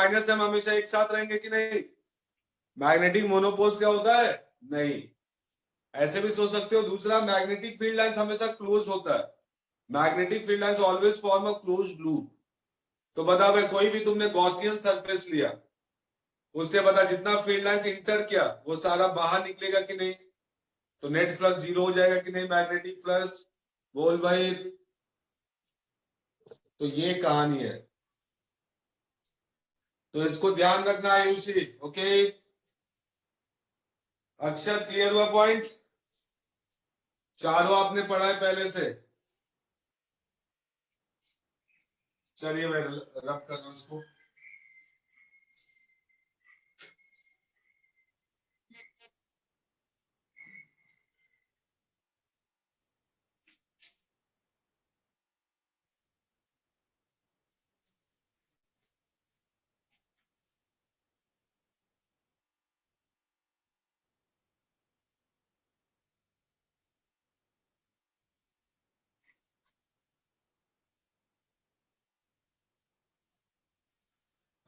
Minus M हमेशा एक साथ रहेंगे कि नहीं? मैग्नेटिक मोनोपोल्स क्या होता है? नहीं। ऐसे भी सोच सकते हो, दूसरा मैग्नेटिक फील्ड लाइंस हमेशा क्लोज होता है। Magnetic field lines always form a closed loop. तो बता भाई, कोई भी तुमने गॉसियन सरफेस लिया, उससे बता जितना फील्ड लाइंस इंटर किया वो सारा बाहर निकलेगा कि नहीं? तो नेट फ्लक्स जीरो हो जाएगा कि नहीं? मैग्नेटिक फ्लक्स, बोल भाई। तो ये कहानी है, तो इसको ध्यान रखना आयुषी। ओके, अक्षर क्लियर हुआ पॉइंट? चारों आपने पढ़ा है पहले से? चलिए मैं रब कर दूं इसको।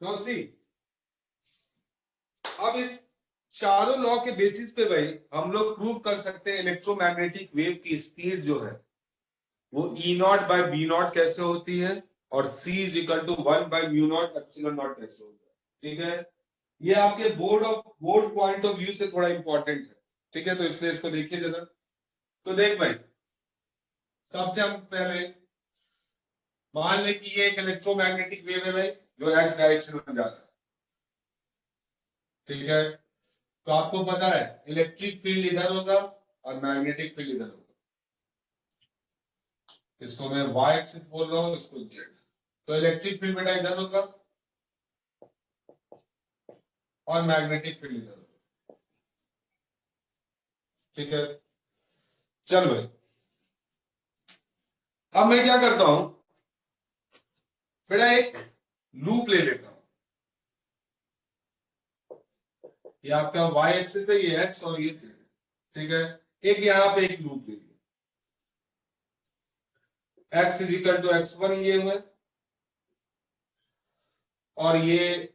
नो सी, अब इस चारों लॉ के बेसिस पे भाई हम लोग प्रूव कर सकते हैं इलेक्ट्रोमैग्नेटिक वेव की स्पीड जो है वो E naught by B naught कैसे होती है, और सी इज इक्वल टू 1/म्यू नॉट एप्सिलॉन नॉट कैसे होता है। ठीक है, ये आपके बोर्ड पॉइंट ऑफ व्यू से थोड़ा इंपॉर्टेंट है। ठीक है, तो इसलिए इसको देखिए जरा। तो देख भाई, सबसे हम पहले मान लें कि ये एक इलेक्ट्रोमैग्नेटिक वेव है भाई, जो एक्स डायरेक्शन में जा रहा है। ठीक है, तो आपको पता है इलेक्ट्रिक फील्ड इधर होगा और मैग्नेटिक फील्ड इधर होगा। इसको मैं वाई एक्सिस बोल रहा हूं, इसको जेड। तो इलेक्ट्रिक फील्ड बेटा इधर होगा और मैग्नेटिक फील्ड इधर होगा। ठीक है, चल भाई, अब मैं क्या करता हूं बेटा, एक लूप ले लेता हूं। ये आपका वाई एक्सिस है, ये एक्स और ये जेड। ठीक है, एक यहां पे एक लूप ले लिया, x is equal to x1 ये हुआ, और ये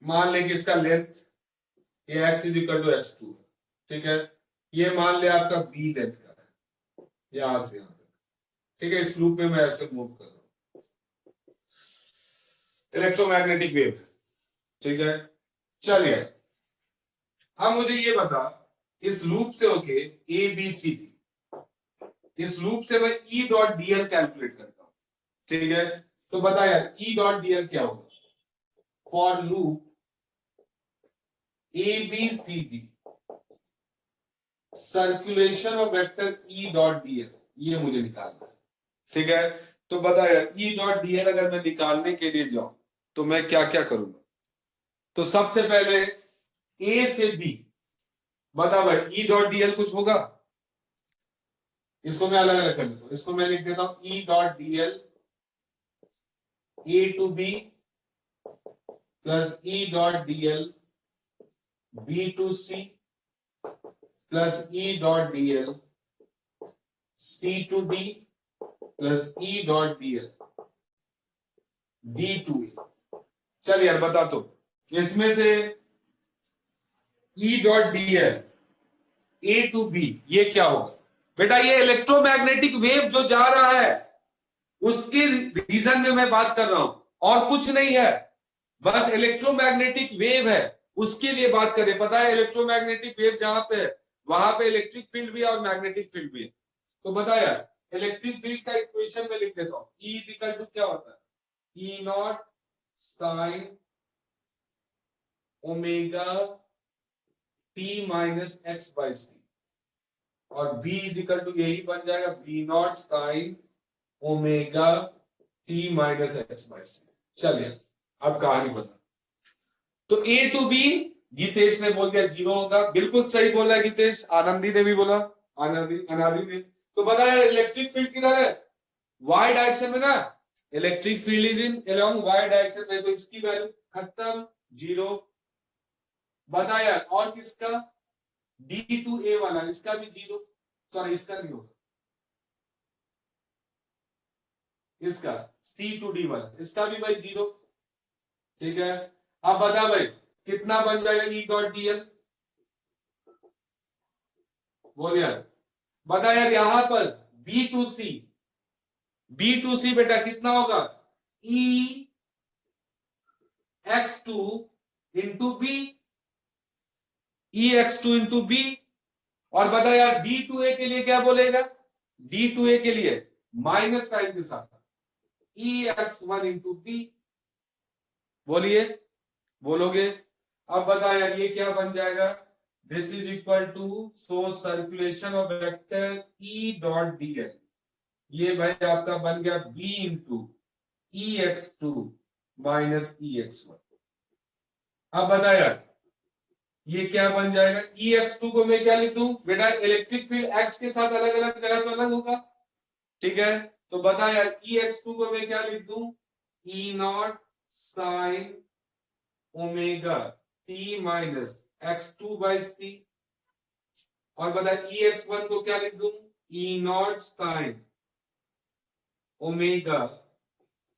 मान ले कि इसका लेंथ ये x is equal to x2 है। ठीक है, ये मान ले आपका b लेंथ का है, यहां से यहां तक। ठीक है, इस लूप में मैं ऐसे मूव कर रहा हूं, इलेक्ट्रोमैग्नेटिक वेव। ठीक है, चलिए अब मुझे ये बता, इस लूप से होके ए बी सी डी, इस लूप से मैं ई डॉट डीएल कैलकुलेट करता हूं। ठीक है, तो बता यार ई डॉट डीएल क्या होगा for loop A B C D, circulation of vector E dot DL, ये मुझे निकालना है। ठीक है, तो बता यार ई डॉट डीएल अगर मैं निकालने के लिए जाऊं तो मैं क्या क्या करूंगा? तो सबसे पहले ए से बी, बता भाई ई डॉट डीएल कुछ होगा? इसको मैं अलग अलग कर देता हूं, इसको मैं लिख देता हूं E dot DL A to B plus E dot DL B to C plus E dot DL C to D plus E dot DL D to A. चल यार बता, तो इसमें से E dot DL A to B ये क्या होगा? बेटा ये इलेक्ट्रोमैग्नेटिक वेव जो जा रहा है उसके रीजन में मैं बात कर रहा हूं, और कुछ नहीं है, बस इलेक्ट्रोमैग्नेटिक वेव है उसके लिए बात करें। पता है इलेक्ट्रोमैग्नेटिक वेव जहां पे है वहां पे इलेक्ट्रिक फील्ड भी है और मैग्नेटिक फील्ड भी है। तो बता यार, इलेक्ट्रिक फील्ड का इक्वेशन में लिख देता हूं, ई इज इक्वल टू क्या होता है, E naught sine omega T minus X by C, और बी इज इक्वल टू यही बन जाएगा B naught sine omega T minus X by C. चलिए अब कहानी बता। तो ए टू बी गीतेश ने बोल दिया जीरो होगा, बिल्कुल सही बोला है गीतेश, आनंदी ने भी बोला, अनादि ने। तो बताया इलेक्ट्रिक फील्ड किधर है? वाई डायरेक्शन में ना, electric field is in along Y direction में, तो इसकी वैल्यू खत्म, जीरो। बताया और किसका, डी टू ए वाला, इसका भी जीरो, सॉरी इसका नहीं होगा, इसका सी टू डी वाला, इसका भी भाई जीरो। ठीक है, अब बता भाई कितना बन जाएगा ई डॉट डीएल, बोल यार, बता यार यहां पर बी टू सी बेटा कितना होगा, ई एक्स टू इंटू बी, ई एक्स टू इंटू बी, और बता यार डी टू ए के लिए क्या बोलेगा, डी टू ए के लिए माइनस साइन के साथ E X one into B, बोलिए, बोलोगे, अब बता यार ये क्या बन जाएगा, this is equal to so circulation of vector E dot DL, ये भाई आपका बन गया B into E X two minus E X one. अब बता यार ये क्या बन जाएगा, ई एक्स टू को मैं क्या लिख दूं बेटा, इलेक्ट्रिक फील्ड एक्स के साथ अलग अलग जगह पे अलग होगा, ठीक है, तो बता यार ई एक्स टू को मैं क्या लिख दूं, E naught sine omega T minus X two by C, और बता ई एक्स वन को क्या लिख दूं, E naught sine omega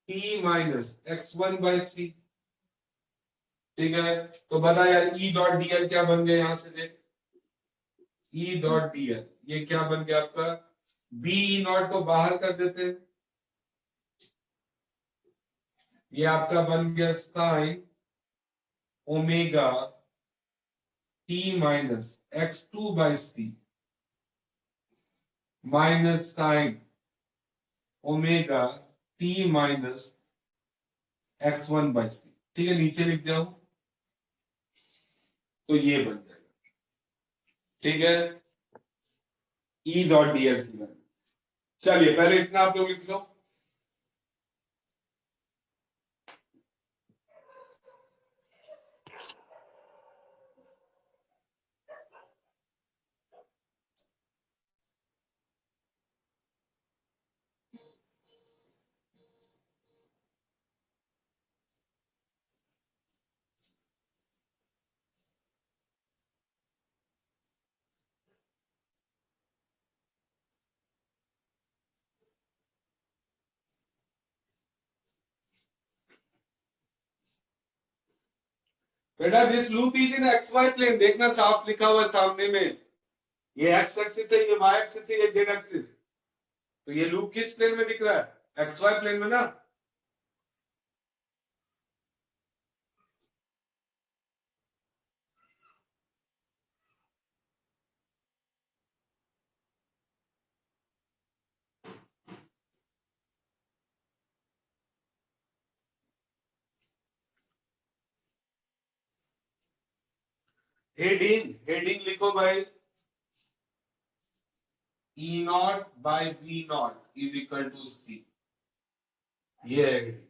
T minus X one by C, ठीक है, तो बता यार ई डॉट डीएल क्या बन गया, यहां से देख, ई डॉट डीएल ये क्या बन गया आपका, बी ई नॉट को बाहर कर देते हैं, ये आपका बन गया sine omega T minus X two by C minus sine omega T minus X one by C, ठीक है, नीचे लिख दिया हूं, तो ये बन जाएगा, ठीक है, ई डॉट डीएल की वैल्यू, चलिए पहले इतना आप लोग लिख लो, बेटा this loop is in X Y plane, देखना साफ लिखा हुआ है सामने में, ये एक्स एक्सिस है, ये वाई एक्सिस है, ये जेड एक्सिस, तो ये लूप किस प्लेन में दिख रहा है, एक्स वाई प्लेन में ना, हेडिंग लिखो भाई, E naught by B naught is equal to C, ये है heading।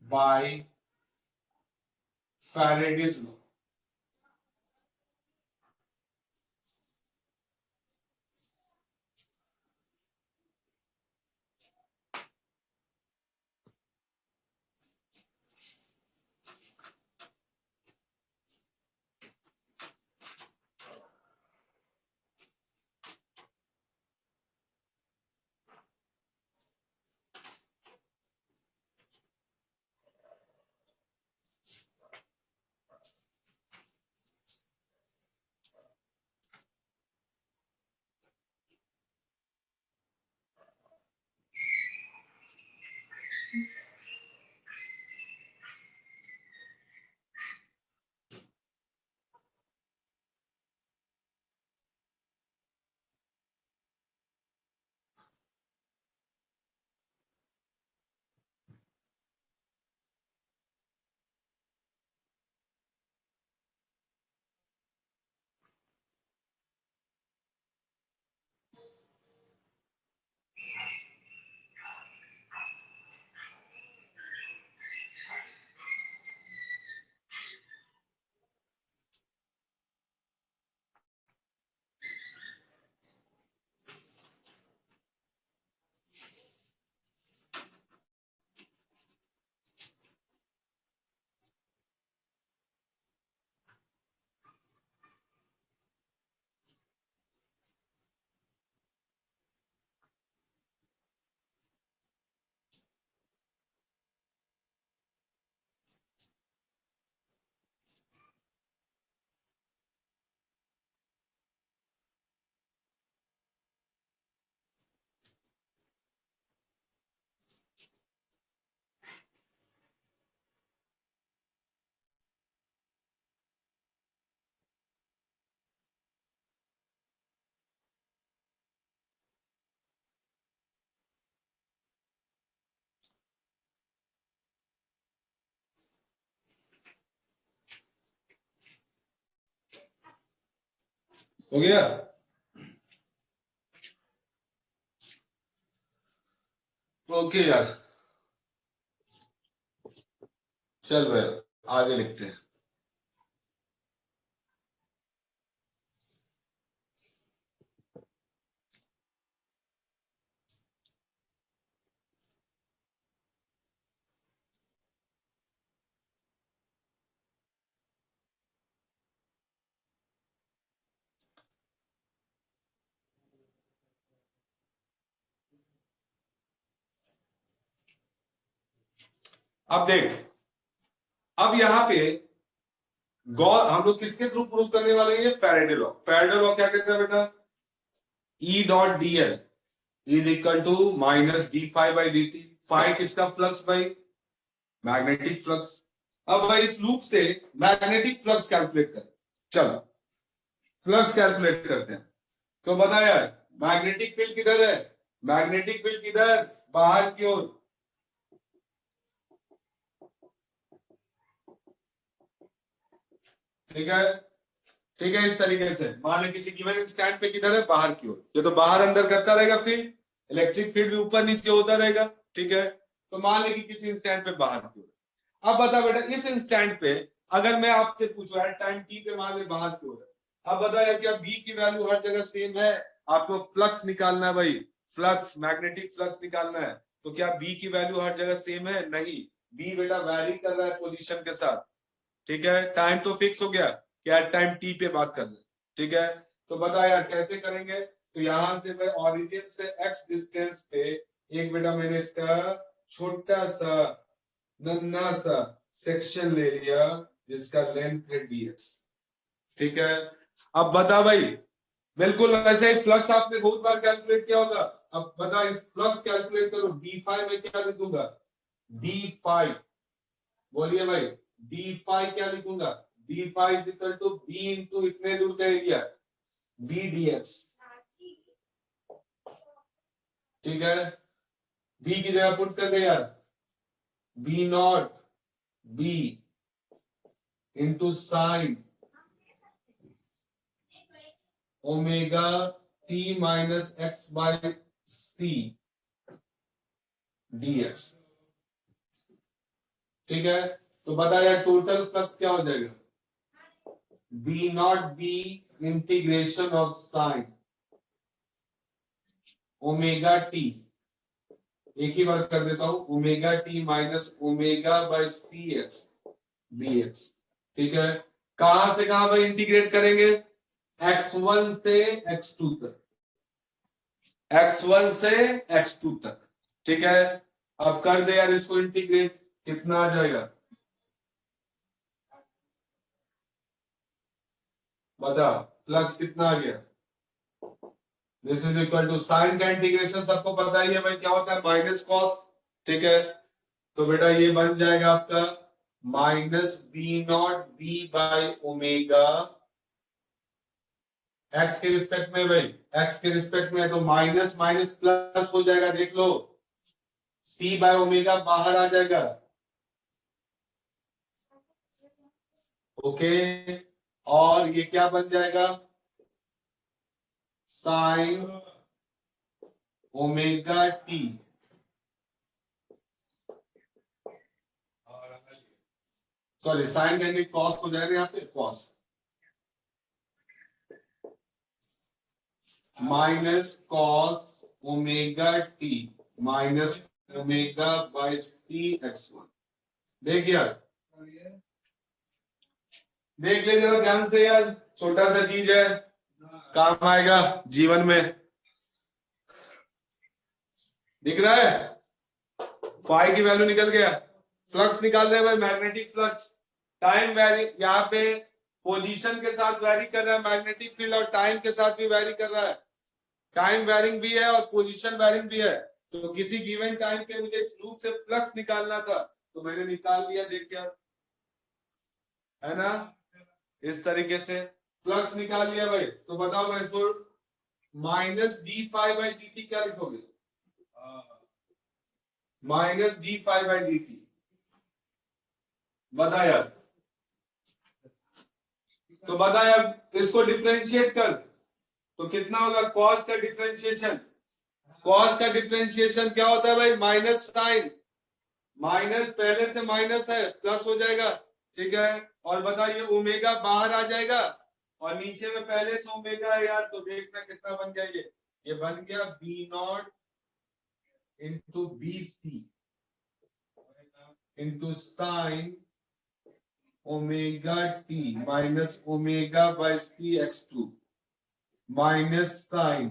बाय फैराडेज लॉ, हो गया? ओके यार, चल भाई आगे लिखते हैं। अब देख, अब यहाँ पे गौर हम लोग किसके थ्रू प्रूव करने वाले हैं? Faraday law. फैराडे लॉ क्या कहता है बेटा? E dot D L is equal to minus D five by D T. Phi किसका फ्लक्स भाई? Magnetic flux. अब भाई इस लूप से मैग्नेटिक फ्लक्स कैलकुलेट कर। चलो फ्लक्स कैलकुलेट करते हैं। तो बता यार, मैग्नेटिक फील्ड किधर है? मैग्नेटिक फील्ड किधर? बाहर की ओर। ठीक है, ठीक है। इस तरीके से मान लो किसी गिवन इंस्टेंट पे किधर है? बाहर की ओर। ये तो बाहर अंदर करता रहेगा फील्ड, इलेक्ट्रिक फील्ड भी ऊपर नीचे होता रहेगा। ठीक है, तो मान ली कि किसी इंस्टेंट पे बाहर की ओर। अब बता बेटा, इस इंस्टेंट पे अगर मैं आपसे पूछूं एट टाइम टी पे मान ले बाहर की ओर है, अब बता यार क्या बी की वैल्यू हर जगह सेम है? आपको फ्लक्स निकालना है भाई, फ्लक्स, मैग्नेटिक फ्लक्स निकालना है। तो क्या बी की वैल्यू हर जगह सेम है? नहीं, बी बेटा वैरी कर रहा है पोजीशन के साथ। ठीक है, टाइम तो फिक्स हो गया कि एट टाइम टी पे बात कर रहे। ठीक है, तो बता यार कैसे करेंगे? तो यहां से मैं ओरिजिन से एक्स डिस्टेंस पे एक बेटा मैंने इसका छोटा सा नन्हा सा सेक्शन ले लिया जिसका लेंथ है dx। ठीक है, अब बता भाई, बिल्कुल वैसे ही फ्लक्स आपने बहुत बार कैलकुलेट किया होगा। अब बता, इस फ्लक्स कैलकुलेट करो। d5 में क्या लिखूंगा? d5, बोलिए भाई, d5 क्या लिखूंगा? d5 is equal to b into इतने दूर का एरिया b dx। ठीक है, b की जगह पुट कर दे यार, b naught b into sine omega t minus X by C dx। ठीक है, तो बता यार टोटल फ्लक्स क्या हो जाएगा? B naught B integration of sine omega T, एक ही बार कर देता हूं, omega T minus omega by C X B X. ठीक है, कहां से कहां पर इंटीग्रेट करेंगे? x1 से x2 तक, x1 से x2 तक। ठीक है, अब कर दे यार इसको इंटीग्रेट, कितना आ जाएगा? बता, फ्लक्स कितना आ गया? This is equal to sine का इंटीग्रेशन सबको पता ही है भाई क्या होता है? Minus cos. ठीक है, तो बेटा ये बन जाएगा आपका minus B naught B by omega X के रिस्पेक्ट में भाई, एक्स के रिस्पेक्ट में है तो माइनस माइनस प्लस हो जाएगा। देख लो, सी बाय ओमेगा बाहर आ जाएगा। ओके, और ये क्या बन जाएगा? Sine omega T. Sorry, sine का कॉस हो जाएगा यहाँ पे, cos minus cos omega T minus omega by C X one. देख यार, देख ले जरा ध्यान से यार, छोटा सा चीज है, काम आएगा जीवन में। दिख रहा है? फाई की वैल्यू निकल गया। फ्लक्स निकाल रहे हैं भाई, मैग्नेटिक फ्लक्स। टाइम वेरी, यहाँ पे पोजीशन के साथ वेरी कर रहा है मैग्नेटिक फील्ड, और टाइम के साथ भी वेरी कर रहा है। टाइम वेरिंग भी है और पोजीशन वेरिंग भी है। तो किसी गिवन टाइम पे मुझे इस लूप से फ्लक्स निकालना था, तो मैंने निकाल लिया। देख क्या है ना, इस तरीके से फ्लक्स निकाल लिया भाई। तो बताओ भाई, इसको minus D five by D T क्या लिखोगे? Minus D five by D T, बता यार। तो बता यार, इसको डिफ्रेंशिएट कर। तो कितना होगा कॉस का डिफरेंशिएशन? कॉस का डिफरेंशिएशन क्या होता है भाई? माइनस साइन, माइनस पहले से माइनस है प्लस हो जाएगा, ठीक है। और बताइए ओमेगा बाहर आ जाएगा और नीचे में पहले से ओमेगा है यार, तो देखना कितना बन गया ये बन गया B naught into B C into sine omega T minus omega by C X two minus sine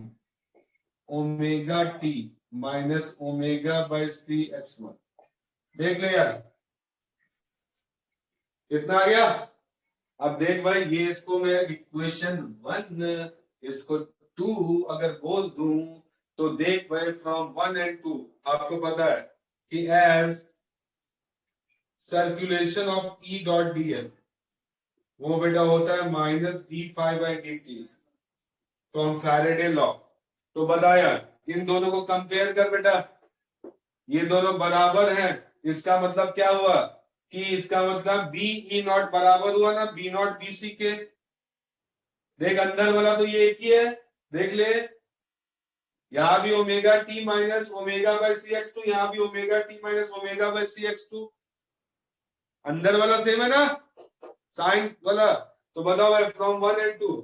omega T minus omega by C X one. देख ले यार कितना आ गया। अब देख भाई ये इसको मैं इक्वेशन 1 इसको 2 अगर बोल दूं तो देख भाई फ्रॉम 1 एंड 2 आपको पता है कि as circulation of E dot D L वो बेटा होता है minus D five by D T from Faraday law. तो बताया इन दोनों को कंपेयर कर बेटा, ये दोनों बराबर हैं, इसका मतलब क्या हुआ कि इसका मतलब बी ई नॉट बराबर हुआ ना बी नॉट बी सी के। देख अंदर वाला तो ये एक ही है, देख ले यहां भी omega T minus omega by C X two, यहां भी omega T minus omega by C X two, अंदर वाला सेम है ना साइन वाला। तो बताओ भाई from 1 and 2,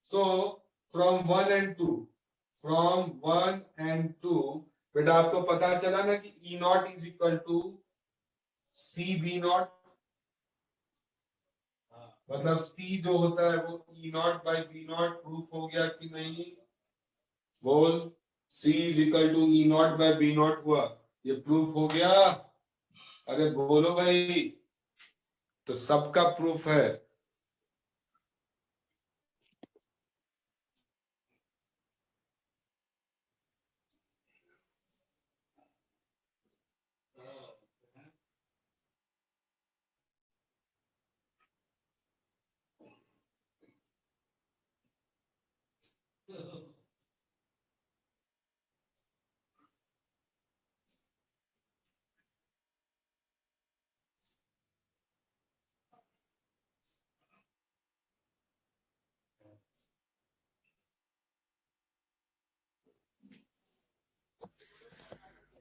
so from 1 and 2 from 1 and 2 बेटा आपको पता चला ना कि E naught is equal to C B naught, मतलब सी जो होता है वो E naught by B naught proof हो गया कि नहीं? बोल C is equal to E naught by B naught हुआ, ये प्रूफ हो गया? अरे बोलो भाई, तो सबका प्रूफ है।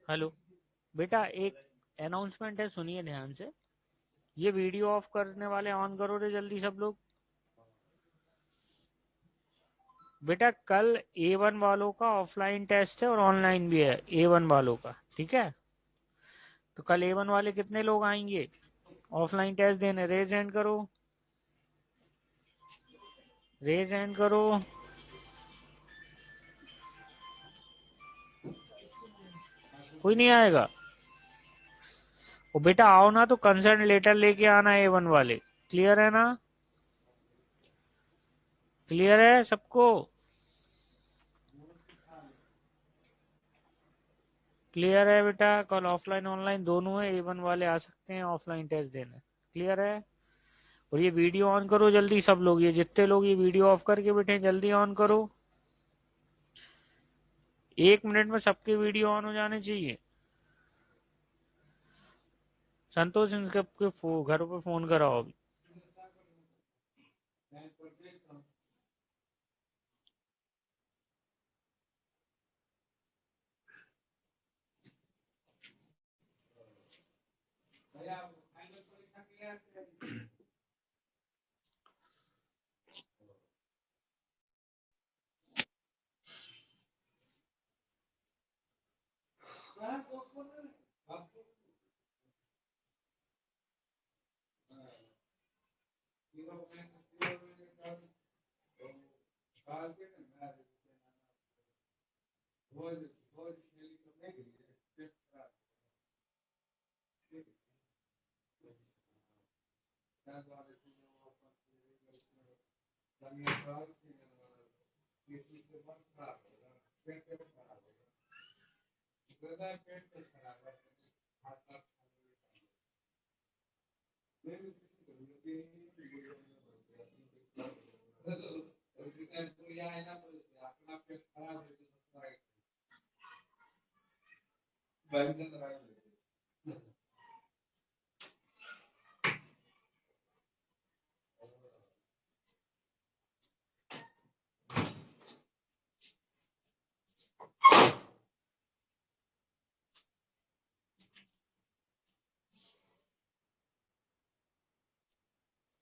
हेलो बेटा, एक अनाउंसमेंट है, सुनिए ध्यान से। ये वीडियो ऑफ करने वाले ऑन करो रे जल्दी सब लोग। बेटा कल A1 वालों का ऑफलाइन टेस्ट है और ऑनलाइन भी है A1 वालों का, ठीक है? तो कल A1 वाले कितने लोग आएंगे ऑफलाइन टेस्ट देने? रेज हैंड करो, रेज हैंड करो। कोई नहीं आएगा? वो बेटा आओ ना, तो कंसर्न लेटर लेके आना A1 वाले। क्लियर है ना? क्लियर है सबको? क्लियर है बेटा? कल ऑफलाइन ऑनलाइन दोनों है, A1 वाले आ सकते हैं ऑफलाइन टेस्ट देने। क्लियर है? और ये वीडियो ऑन करो जल्दी सब लोग, ये जितने लोग ये वीडियो ऑफ करके बैठे जल्दी ऑन करो। 1 मिनट में सबके वीडियो ऑन हो जाने चाहिए। संतोष इनके घरों पे फोन कराओ अभी।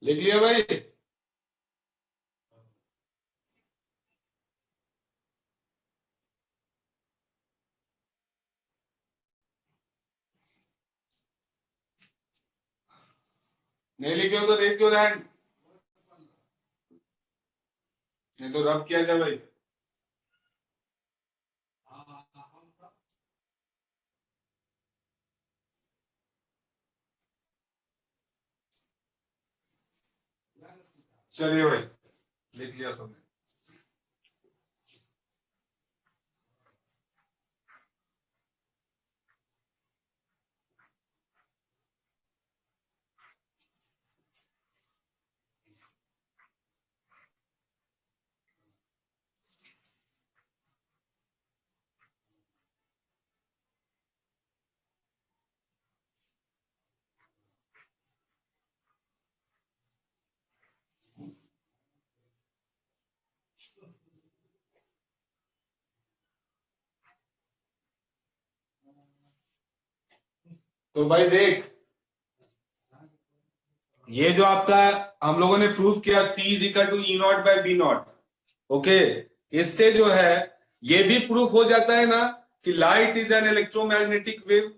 लिख लिया भाई? नहीं लिखे हो तो रेज योर हैंड, नहीं तो रब किया जाए भाई। चलिए भाई, लिख लिया सबने। तो भाई देख, ये जो आपका हम लोगों ने प्रूव किया C is equal to E naught by B naught, okay, इससे जो है ये भी प्रूफ हो जाता है ना कि light is an electromagnetic wave.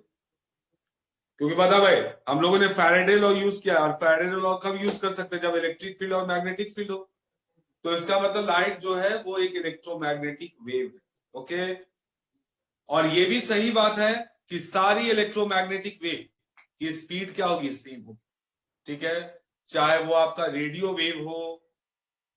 क्योंकि पता भाई, हम लोगों ने फैराडे लॉ यूज किया, और फैराडे लॉ कब यूज कर सकते हैं? जब इलेक्ट्रिक फील्ड और मैग्नेटिक फील्ड हो। तो इसका मतलब लाइट जो है वो एक इलेक्ट्रोमैग्नेटिक वेव है, ओके। और ये भी सही बात है कि सारी इलेक्ट्रोमैग्नेटिक वेव की स्पीड क्या होगी? सेम होगी, ठीक है। चाहे वो आपका रेडियो वेव हो,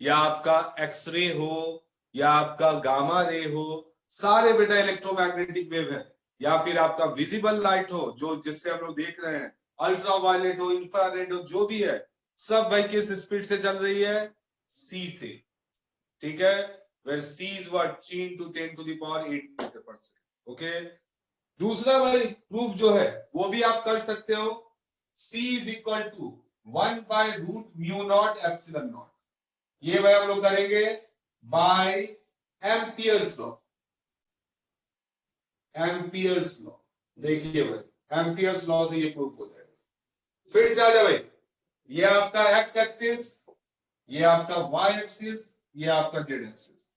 या आपका एक्सरे हो, या आपका गामा रे हो, सारे बेटा इलेक्ट्रोमैग्नेटिक वेव है। या फिर आपका विजिबल लाइट हो, जो जिससे हम लोग देख रहे हैं, अल्ट्रा वायलेट हो, इंफ्रारेड हो, जो भी है, सब भाई किस स्पीड से चल रही है? सी से, ठीक है। Where C is what? 3 to 10 to the power 8 metre पर सेकेंड, ओके। दूसरा भाई प्रूफ जो है वो भी आप कर सकते हो, C is equal to 1 by root mu naught epsilon naught. ये भाई हम लोग करेंगे बाय एम्पियर्स लॉ। एम्पियर्स लॉ, देखिए भाई, एम्पियर्स लॉ से ये प्रूफ हो जाएगा। फिर से आ जाए भाई, ये आपका एक्स एक्सिस, ये आपका वाई एक्सिस, ये आपका जेड एक्सिस,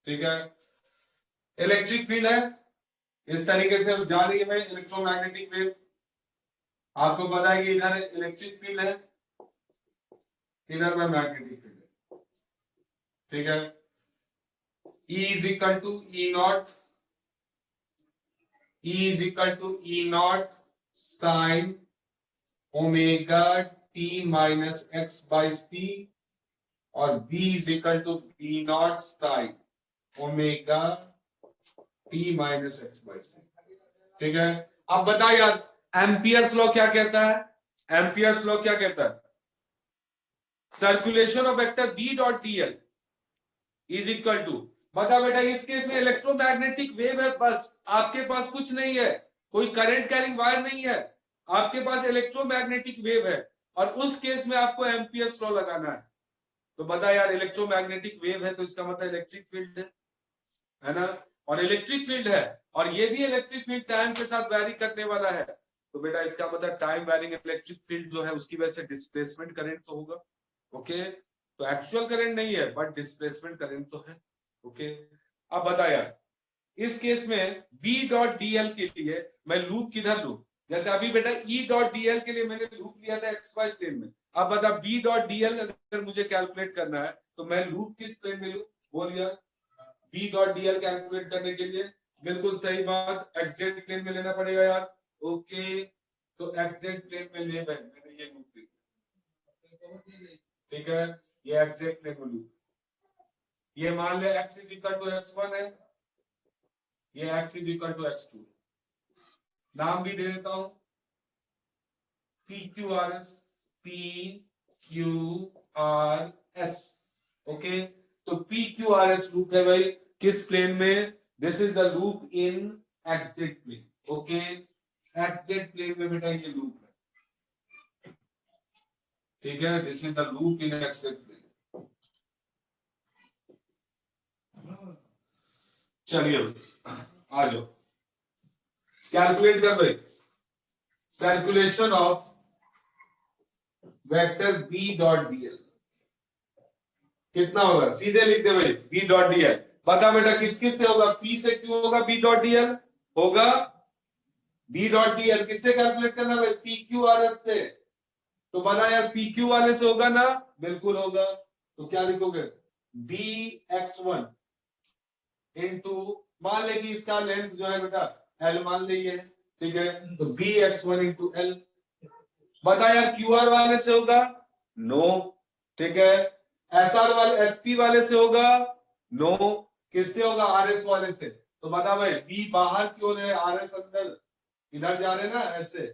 ठीक है। इलेक्ट्रिक फील्ड है, इस तरीके से जा रही है भाई इलेक्ट्रोमैग्नेटिक वेव। आपको पता है कि इधर इलेक्ट्रिक फील्ड है, इधर में मैग्नेटिक फील्ड है, ठीक है। E is equal to E naught, E is equal to E naught sin omega t minus x by C, और B is equal to B naught sin omega t minus x by C, ठीक है। अब बताओ यार, Ampere's law क्या कहता है? Ampere's law क्या कहता है? Circulation of vector B dot dl is equal to, बता बेटा, इस केस में इलेक्ट्रोमैग्नेटिक वेव है, बस आपके पास कुछ नहीं है, कोई करंट कैरिंग वायर नहीं है, आपके पास इलेक्ट्रोमैग्नेटिक वेव है, और उस केस में आपको एम्पियर्स लॉ लगाना है। तो बता यार, इलेक्ट्रोमैग्नेटिक वेव है तो इसका मतलब इलेक्ट्रिक फील्ड है ना, और इलेक्ट्रिक फील्ड है, और ये भी इलेक्ट्रिक फील्ड टाइम के साथ वैरी करने वाला है। तो बेटा इसका मतलब टाइम वैरिंग इलेक्ट्रिक फील्ड जो है उसकी वजह से डिस्प्लेसमेंट करंट तो होगा, ओके। तो एक्चुअल करंट नहीं है बट डिस्प्लेसमेंट करंट तो है, ओके। अब बता यार, इस केस में B डॉट dl के लिए मैं लूप किधर लूं? जैसे अभी बेटा E डॉट dl के लिए मैंने लूप लिया था XY प्लेन में। अब बता B डॉट dl अगर मुझे कैलकुलेट करना है तो मैं लूप किस प्लेन में लूं? बोल यार, B डॉट dl कैलकुलेट करने के लिए बिल्कुल सही बात, XZ प्लेन में लेना पड़ेगा यार, ओके। तो XZ प्लेन में ले भाई, मैंने ये लूप लिया, ठीक है। ये XZ प्लेन में लूप, ये मान ले x is equal to x1 है, ये x is equal to x2, नाम भी दे देता हूं, PQRS, PQRS, ओके। तो PQRS लूप है भाई किस प्लेन में? This is the loop in XZ plane, okay. XZ plane में बेटा ये लूप है, ठीक है। This is the loop in XZ plane. चलिए आ जाओ, कैलकुलेट कर भाई। Circulation of vector B dot DL कितना होगा, सीधे लिख दे भाई बी डॉट डीएल। बता बेटा किस किस से होगा, पी से क्यों होगा बी डॉट डीएल होगा, बी डॉट डीएल किससे कैलकुलेट करना भाई, पी क्यू आर एस से। तो बता यार पी क्यू वाले से होगा ना, बिल्कुल होगा। तो क्या लिखोगे, बी एक्स वन इंटू, मान ले कि इसका लेंथ जो है बेटा एल मान लीजिए, ठीक है, तो B X one into L. बता यार क्यू आर वाले से होगा, नो, ठीक है। एस आर वाले, एस पी वाले से होगा, नो, किससे होगा, आर एस वाले से। तो बता भाई बी बाहर क्यों रहे, आर एस अंदर, इधर जा रहे ना ऐसे,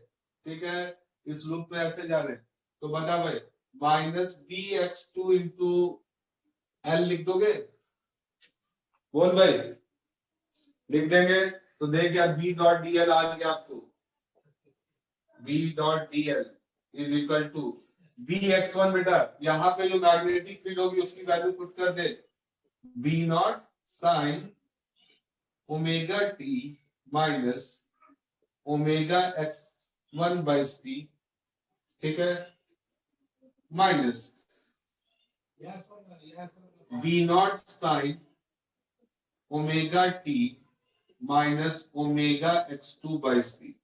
ठीक है, इस लूप में ऐसे जा रहे। तो बता भाई minus B X two into L लिख दोगे, बोल भाई, लिख देंगे। तो देख यार बी डॉट डी एल आ गया आपको, B dot D L is equal to B X one, बेटा यहाँ पे जो मैग्नेटिक फील्ड होगी उसकी वैल्यू पुट कर दे, B naught sine omega T minus omega X one by C, ठीक है, minus B naught sine omega T minus omega X two by C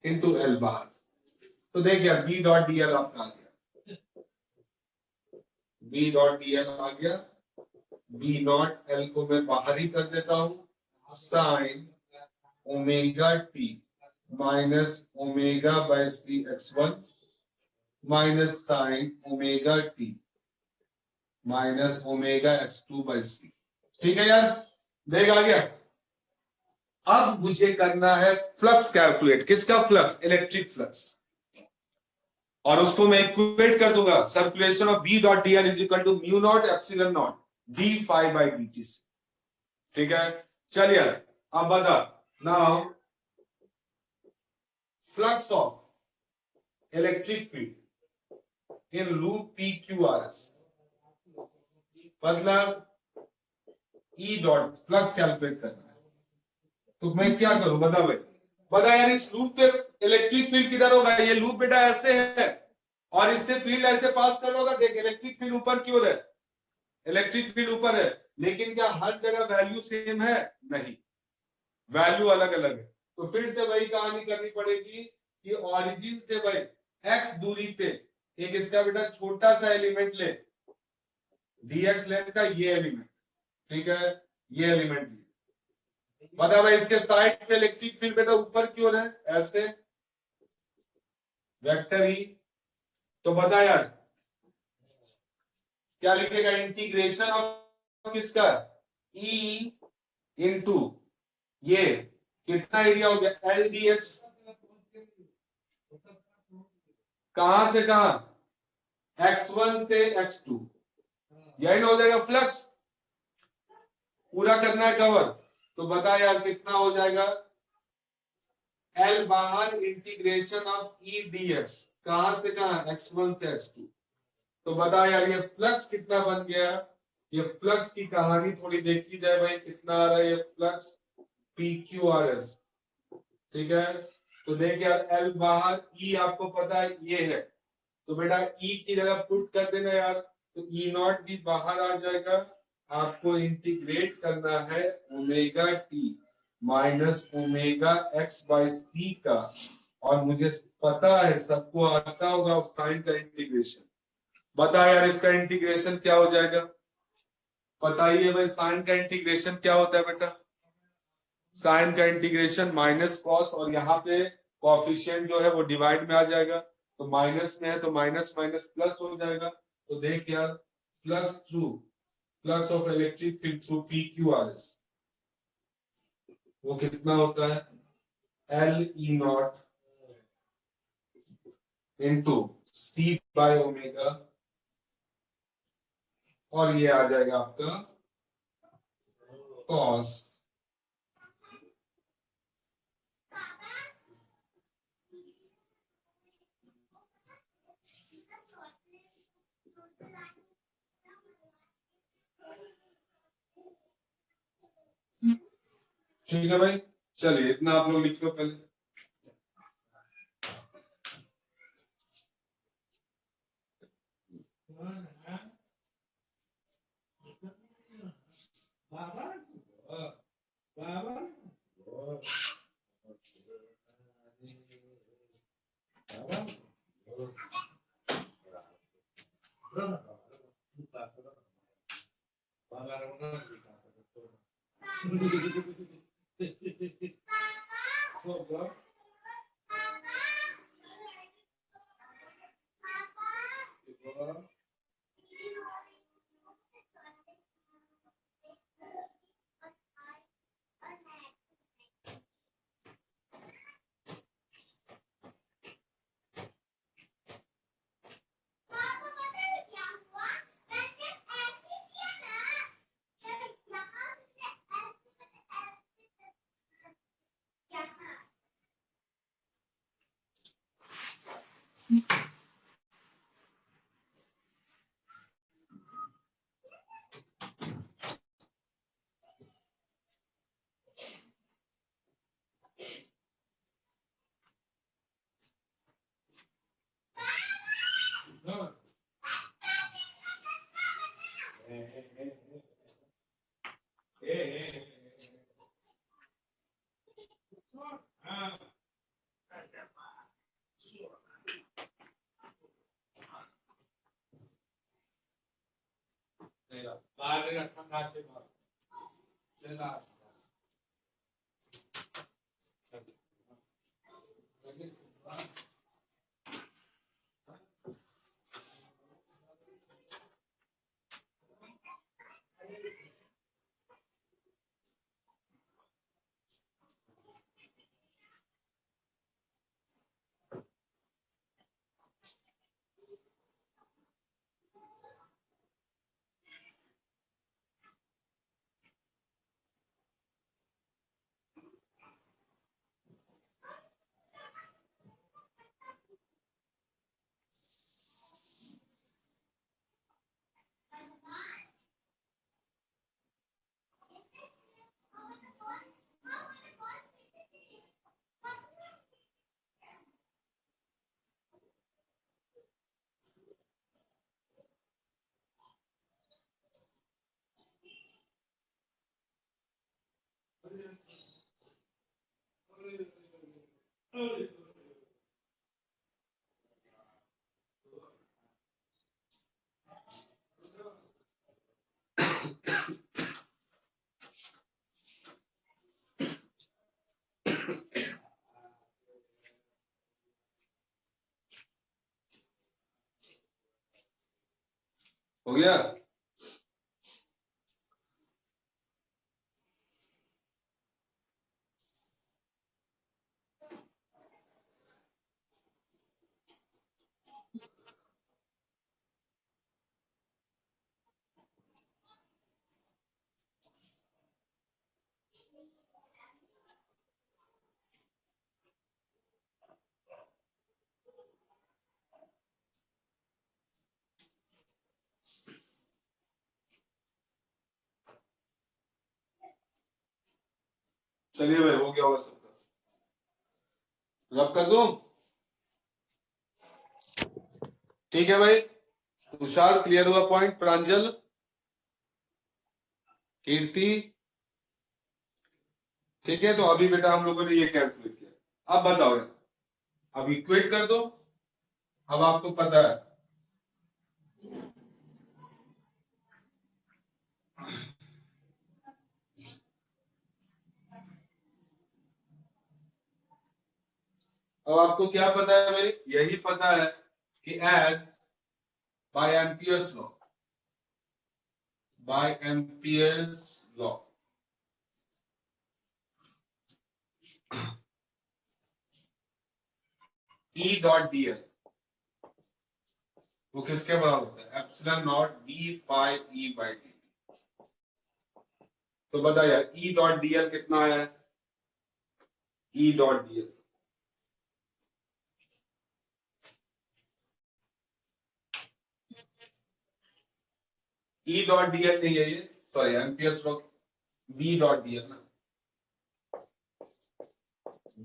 into L बार। तो देख यार बी डॉट डी एल आपका आ गया, बी डॉट डी एल आ गया, बी नॉट एल को मैं बाहर ही कर देता हूं, sine omega T minus omega by C X one minus sine omega T minus omega X two by C, ठीक है यार, देख आ गया। अब मुझे करना है फ्लक्स कैलकुलेट, किसका फ्लक्स, इलेक्ट्रिक फ्लक्स, और उसको मैं इक्वेट कर दूंगा circulation of B dot D L is equal to mu naught epsilon naught D phi by D T से, ठीक है। चलिए अब बता, now flux of electric field in loop P Q R S, मतलब ई डॉट फ्लक्स कैलकुलेट करना है। तो मैं क्या करूं बता भाई, बता यार इस लूप पे इलेक्ट्रिक फील्ड किधर होगा, ये लूप बेटा ऐसे है और इससे फील्ड ऐसे पास कर होगा, देख इलेक्ट्रिक फील्ड ऊपर की ओर है, इलेक्ट्रिक फील्ड ऊपर है, लेकिन क्या हर जगह वैल्यू सेम है, नहीं, वैल्यू अलग अलग है। तो फिर से वही कहानी करनी पड़ेगी कि ओरिजिन से भाई एक्स दूरी पे एक इसका बेटा छोटा सा एलिमेंट ले, डीएक्स लेंथ का ये एलिमेंट, ठीक है, ये एलिमेंट ले, बता भाई इसके साइड पे इलेक्ट्रिक फील्ड बेटा ऊपर की ओर है ऐसे, वेक्टर ई। तो बता यार क्या लिखेगा, इंटीग्रेशन ऑफ किसका, ई इंटू ये कितना एरिया हो गया एल डी एक्स, कहां से कहां, x1 से x2, यही हो जाएगा फ्लक्स, पूरा करना है कवर। तो बता यार कितना हो जाएगा, L बाहर integration of E D x, कहां से कहां, x1 से x2। तो बता यार ये फ्लक्स कितना बन गया, ये फ्लक्स की कहानी थोड़ी देखी जाए भाई, कितना आ रहा है ये flux P Q R S, ठीक है। तो देख यार एल बाहर, ई आपको पता है ये है, तो बेटा ई की जगह पुट कर देना यार, तो ई नॉट भी बाहर आ जाएगा, आपको इंटीग्रेट करना है omega T minus omega X by C का, और मुझे पता है सबको आता होगा साइन का इंटीग्रेशन। बता यार इसका इंटीग्रेशन क्या हो जाएगा, बताइए भाई साइन का इंटीग्रेशन क्या होता है बेटा, साइन का इंटीग्रेशन माइनस कॉस, और यहाँ पे कोफिशिएंट जो है वो डिवाइड में आ जाएगा, तो माइनस में है तो माइनस माइनस प्लस हो जाएगा। तो देख यार flux through, flux of electric field through P Q R S वो कितना होता है, L E naught into C by omega, और ये आ जाएगा आपका कॉस ठीक है भाई। चलिए इतना आप लोग लिख लो पहले। हो गया? चलिए भाई, हो गया होगा सबका। रब कर दूं? ठीक है भाई। तुषार क्लियर हुआ पॉइंट? प्रांजल, कीर्ति, ठीक है। तो अभी बेटा हम लोगों ने ये कैलकुलेट किया। अब बताओ यार, अब इक्वेट कर दो। अब आपको पता है अब आपको क्या पता है भाई? यही पता है कि as by Ampere's law, by Ampere's law E dot D L वो किसके बराबर होता है? Epsilon naught D phi E by D. तो बता यार, E डॉट डी एल कितना है? E dot D L E dot D L नहीं है ये, sorry Ampere's law. B dot D L ना,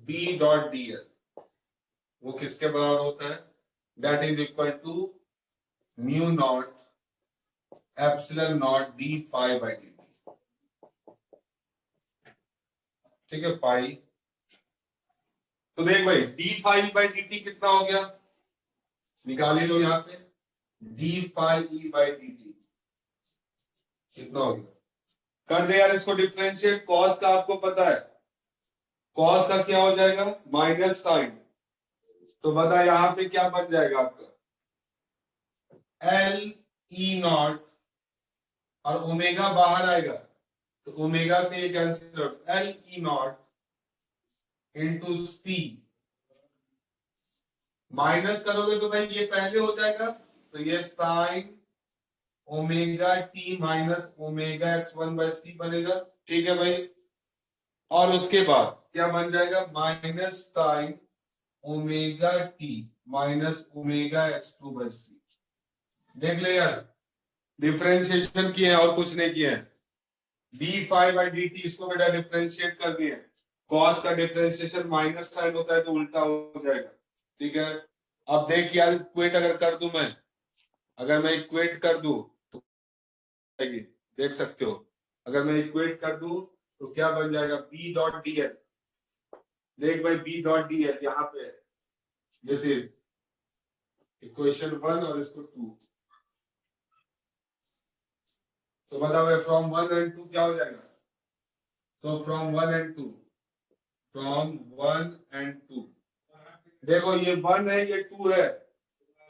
B डॉट डी एल वो किसके बराबर होता है? That is equal to mu naught epsilon naught D five by D. ठीक है फाई। तो देख भाई D phi by D T कितना हो गया, निकाल लो यहाँ पे, D phi E by D T कितना हो गया, कर दे यार इसको डिफरेंशिएट। कॉस का आपको पता है, कॉस का क्या हो जाएगा माइनस साइन, तो बता यहाँ पे क्या बन जाएगा आपका एल ई नॉट, और ओमेगा बाहर आएगा तो ओमेगा से ये cancel out, L E naught into C, minus करोगे तो भाई ये पहले हो जाएगा, तो ये sine omega T minus omega X one by C बनेगा। ठीक है भाई, और उसके बाद क्या बन जाएगा minus sine omega T minus omega X two by C. देख ले यार, डिफरेंशिएशन किए हैं और कुछ नहीं किए हैं। D five by D T इसको बेटा डिफरेंशिएट कर दिए। कॉस का डिफरेंशिएशन माइनस साइन होता है तो उल्टा हो जाएगा। ठीक है, अब देख यार इक्वेट अगर कर दूं मैं, अगर मैं इक्वेट कर दूं तो देख सकते हो, अगर मैं इक्वेट कर दूं तो क्या बन जाएगा बी डॉट डी एल। देख भाई बी डॉट डी एल यहाँ पे है, दिस इज इक्वेशन 1 और इसको 2, तो बताओ फ्रॉम 1 एंड 2 क्या हो जाएगा, तो फ्रॉम 1 एंड 2, फ्रॉम 1 एंड 2, देखो ये 1 है ये 2 है,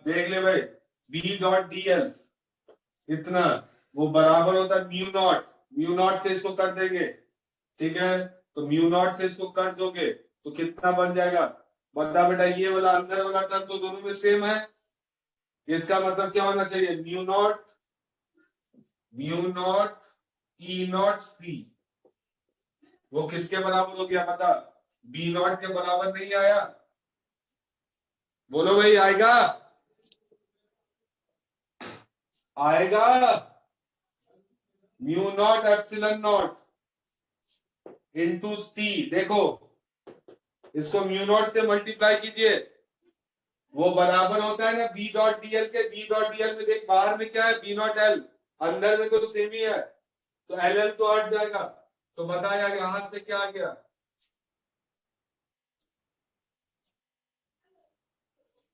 देख ले भाई बी डॉट डी एल इतना वो बराबर होता है म्यू नॉट, म्यू नॉट से इसको कर देंगे। ठीक है, तो म्यू नॉट से इसको कर दोगे तो कितना बन जाएगा, बता बेटा ये वाला अंदर वाला टर्म तो दोनों में सेम है, इसका मतलब क्या होना चाहिए म्यू नॉट ई नॉट सी, वो किसके बराबर हो गया पता, बी नॉट के बराबर नहीं आया, बोलो भाई आएगा, आएगा mu naught epsilon naught into C. देखो इसको म्यू नॉट से मल्टीप्लाई कीजिए, वो बराबर होता है ना बी डॉट डी एल के, बी डॉट डी एल में देख बाहर में क्या है बी नॉट एल, अंदर में तो सेम ही है, तो एल एल तो हट जाएगा, तो बता यार यहां से क्या आ गया,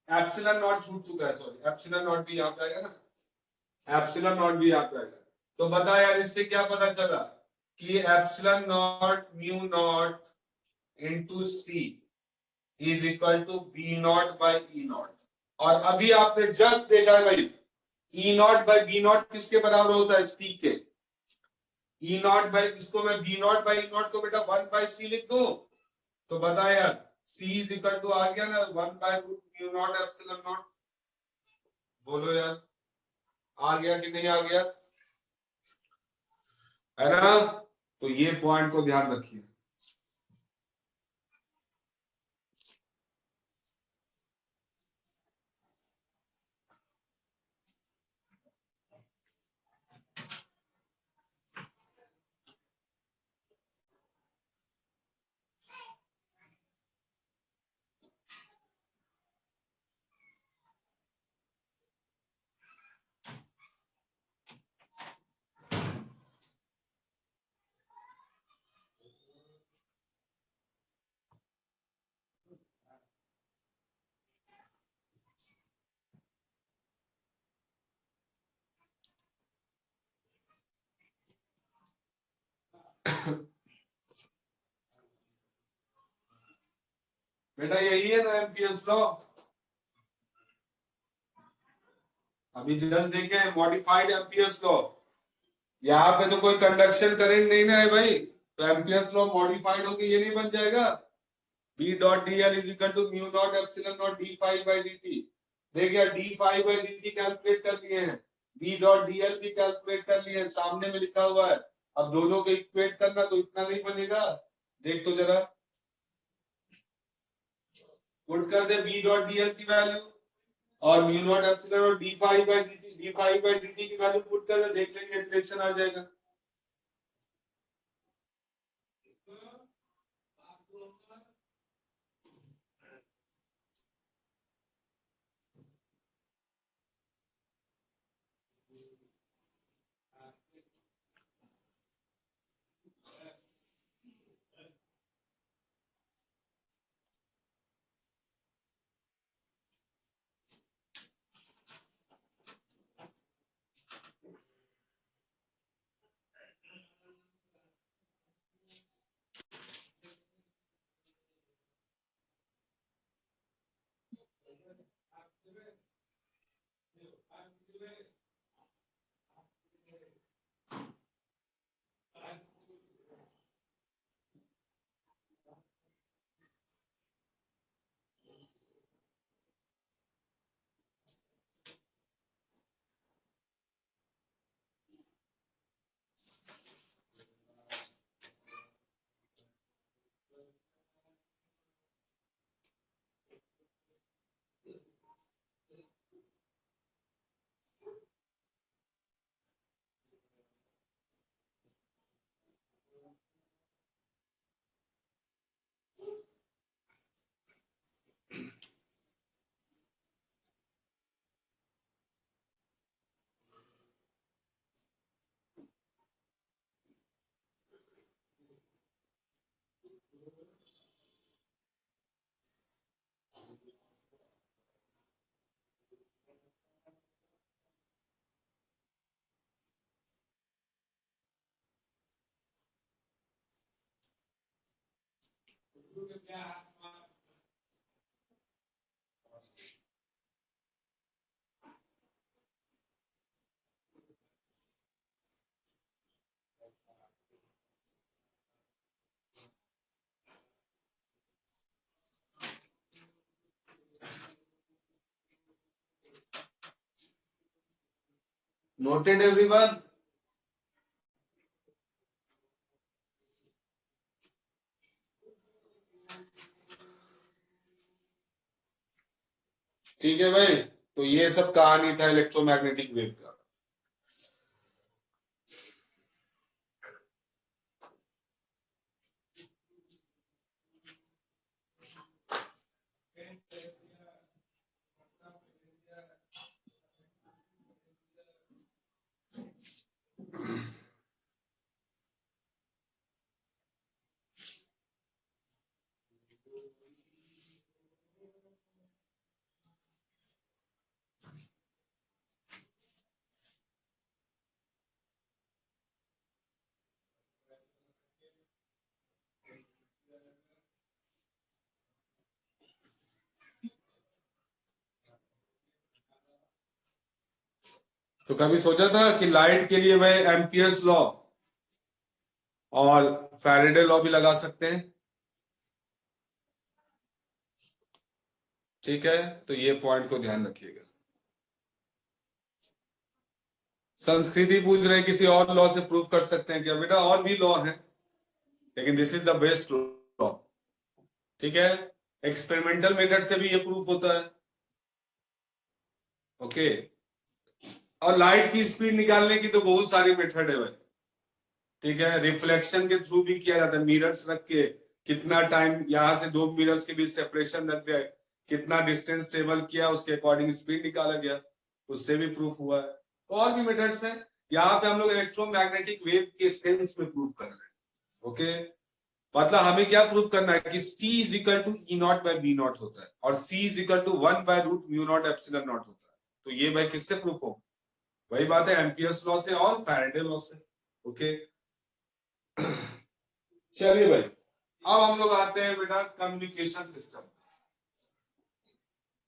एप्सिलॉन नॉट छूट चुका है, सॉरी एप्सिलॉन नॉट भी यहाँ पे आएगा ना, एप्सिलॉन नॉट भी यहाँ पे आएगा, तो बता यार इससे क्या पता चला कि epsilon naught mu naught into C is equal to B naught by E naught. और अभी आपने जस्ट देखा है भाई E naught by B naught किसके बराबर होता है सी के, ई नॉट बाई इसको मैं B naught by E naught को बेटा 1 बाई सी लिख दूं, तो बता यार सी इज इक्वल टू आ गया ना 1 by root mu naught epsilon naught, बोलो यार आ गया कि नहीं आ गया, है ना, तो ये पॉइंट को ध्यान रखिए। बेटा यही है ना एम्पियर्स लॉ, अभी जस्ट देखे मॉडिफाइड एम्पियर्स लॉ, यहाँ पे तो कोई कंडक्शन करंट नहीं ना है भाई, तो एम्पियर्स लॉ मॉडिफाइड होके ये नहीं बन जाएगा B dot D L is equal to mu naught epsilon naught D five by D T. देखिए D five by D T calculate कर लिए हैं, बी डॉट डी एल भी कैलकुलेट कर लिए हैं, सामने में लिखा हुआ है, अब दोनों को इक्वेट करना तो इतना नहीं बनेगा, देख तो जरा पुट कर दे बी डॉट डी एल की वैल्यू और म्यू नॉट एप्सिलॉन और D five by D T, D five by D T की वैल्यू पुट कर दे, देख लेंगे इक्वेशन आ जाएगा। Noted everyone? ठीक है भाई, तो ये सब कहानी था इलेक्ट्रोमैग्नेटिक वेव का। तो कभी सोचा था कि लाइट के लिए भाई एम्पियर्स लॉ और फैराडे लॉ भी लगा सकते हैं? ठीक है, तो ये पॉइंट को ध्यान रखिएगा। संस्कृति पूछ रहे किसी और लॉ से प्रूव कर सकते हैं क्या? बेटा और भी लॉ है, लेकिन this is the best law. ठीक है, एक्सपेरिमेंटल मेथड से भी ये प्रूफ होता है। ओके, और लाइट की स्पीड निकालने की तो बहुत सारी मेथड है भाई। ठीक है, रिफ्लेक्शन के थ्रू भी किया जाता है, मिरर्स रख के कितना टाइम यहां से दो मिरर्स के बीच सेपरेशन रख दिया, कितना डिस्टेंस ट्रेवल किया, उसके अकॉर्डिंग स्पीड निकाला गया, उससे भी प्रूफ हुआ है। तो और भी मेथड्स हैं, यहाँ पे हम लोग इलेक्ट्रोमैग्नेटिक वेव के सेंस में प्रूफ कर रहे हैं। ओके, मतलब हमें क्या प्रूफ करना है कि C is equal to E naught by B naught होता है और C is equal to 1 by root mu naught epsilon naught होता है। तो ये भाई किससे प्रूफ होगा? वही बात है, एम्पियर्स लॉ से और फैराडे लॉ से। ओके, चलिए भाई, अब हम लोग आते हैं बेटा कम्युनिकेशन सिस्टम।